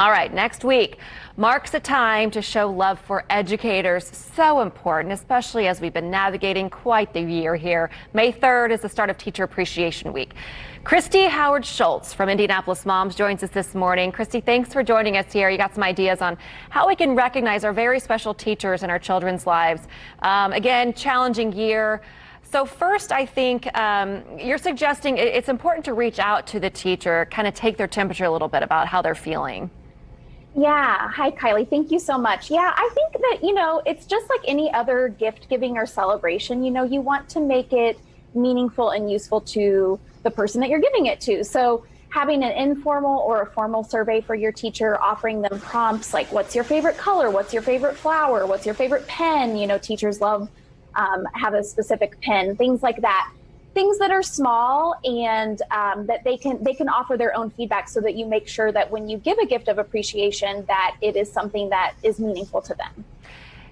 All right, next week marks a time to show love for educators. So important, especially as we've been navigating quite the year here. May 3rd is the start of Teacher Appreciation Week. Christy Howard Schultz from Indianapolis Moms joins us this morning. Christy, thanks for joining us here. You got some ideas on how we can recognize our very special teachers in our children's lives. Again, challenging year. So first, I think you're suggesting it's important to reach out to the teacher, kind of take their temperature a little bit about how they're feeling. Yeah. Hi, Kylie. Thank you so much. Yeah, I think that, it's just like any other gift giving or celebration. You want to make it meaningful and useful to the person that you're giving it to. So having an informal or a formal survey for your teacher, offering them prompts like, what's your favorite color? What's your favorite flower? What's your favorite pen? Teachers love have a specific pen, things like that. Things that are small and that they can offer their own feedback so that you make sure that when you give a gift of appreciation that it is something that is meaningful to them.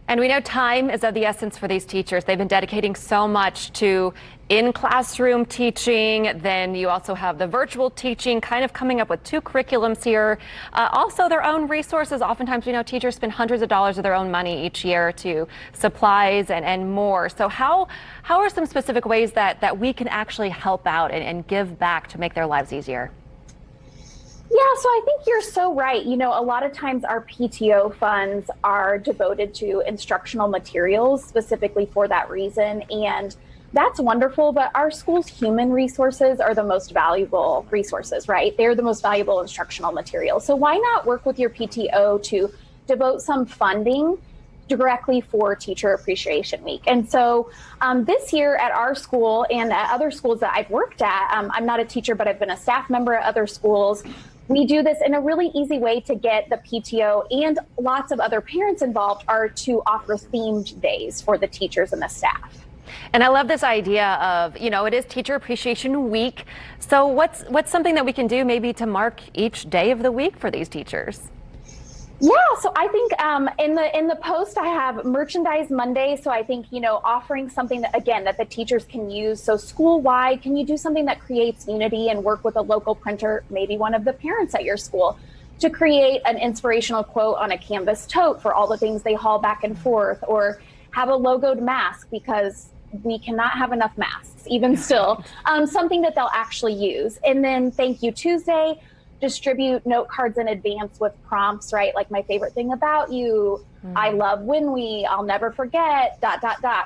And we know time is of the essence for these teachers. They've been dedicating so much to in-classroom teaching. Then you also have the virtual teaching, kind of coming up with 2 curriculums here. Also their own resources. Oftentimes we know teachers spend hundreds of dollars of their own money each year to supplies and more. So how are some specific ways that we can actually help out and give back to make their lives easier? Yeah, so I think you're so right. A lot of times our PTO funds are devoted to instructional materials specifically for that reason. And that's wonderful, but our school's human resources are the most valuable resources, right? They're the most valuable instructional materials. So why not work with your PTO to devote some funding directly for Teacher Appreciation Week? And so this year at our school and at other schools that I've worked at, I'm not a teacher, but I've been a staff member at other schools. We do this in a really easy way to get the PTO and lots of other parents involved are to offer themed days for the teachers and the staff. And I love this idea of, it is Teacher Appreciation Week. So what's something that we can do maybe to mark each day of the week for these teachers? Yeah, so I think in the post I have Merchandise Monday. So I think, offering something that, again, that the teachers can use. So school-wide, can you do something that creates unity and work with a local printer, maybe one of the parents at your school, to create an inspirational quote on a canvas tote for all the things they haul back and forth, or have a logoed mask because we cannot have enough masks, even still, something that they'll actually use. And then Thank You Tuesday, distribute note cards in advance with prompts, right? Like my favorite thing about you, I love when I'll never forget, ...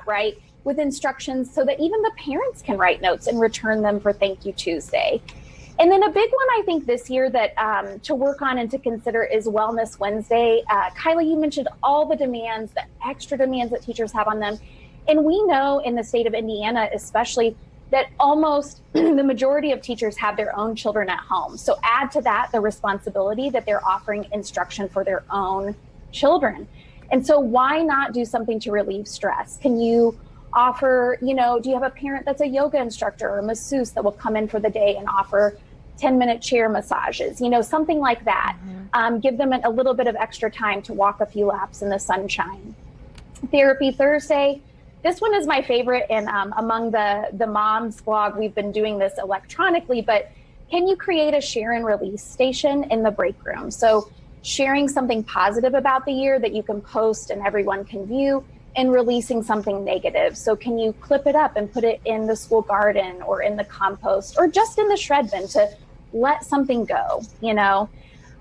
right? With instructions so that even the parents can write notes and return them for Thank You Tuesday. And then a big one I think this year that to work on and to consider is Wellness Wednesday. Kylie, you mentioned all the demands, the extra demands that teachers have on them. And we know in the state of Indiana, especially, that almost the majority of teachers have their own children at home. So add to that the responsibility that they're offering instruction for their own children. And so why not do something to relieve stress? Can you offer, do you have a parent that's a yoga instructor or a masseuse that will come in for the day and offer 10-minute chair massages, something like that. Give them a little bit of extra time to walk a few laps in the sunshine. Therapy Thursday. This one is my favorite, and among the moms blog, we've been doing this electronically, but can you create a share and release station in the break room? So sharing something positive about the year that you can post and everyone can view, and releasing something negative. So can you clip it up and put it in the school garden or in the compost or just in the shred bin to let something go,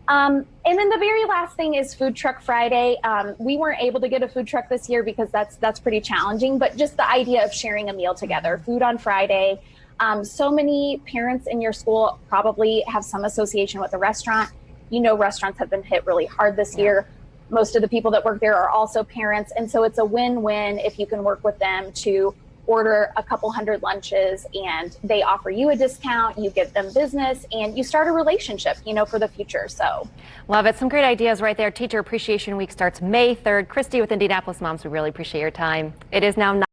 And then the very last thing is Food Truck Friday. We weren't able to get a food truck this year because that's pretty challenging, but just the idea of sharing a meal together, food on Friday. So many parents in your school probably have some association with a restaurant. Restaurants have been hit really hard this year. Most of the people that work there are also parents. And so it's a win-win if you can work with them to order a couple hundred lunches and they offer you a discount, you give them business, and you start a relationship, for the future. So love it. Some great ideas right there. Teacher Appreciation Week starts May 3rd. Christy with Indianapolis Moms, we really appreciate your time. It is now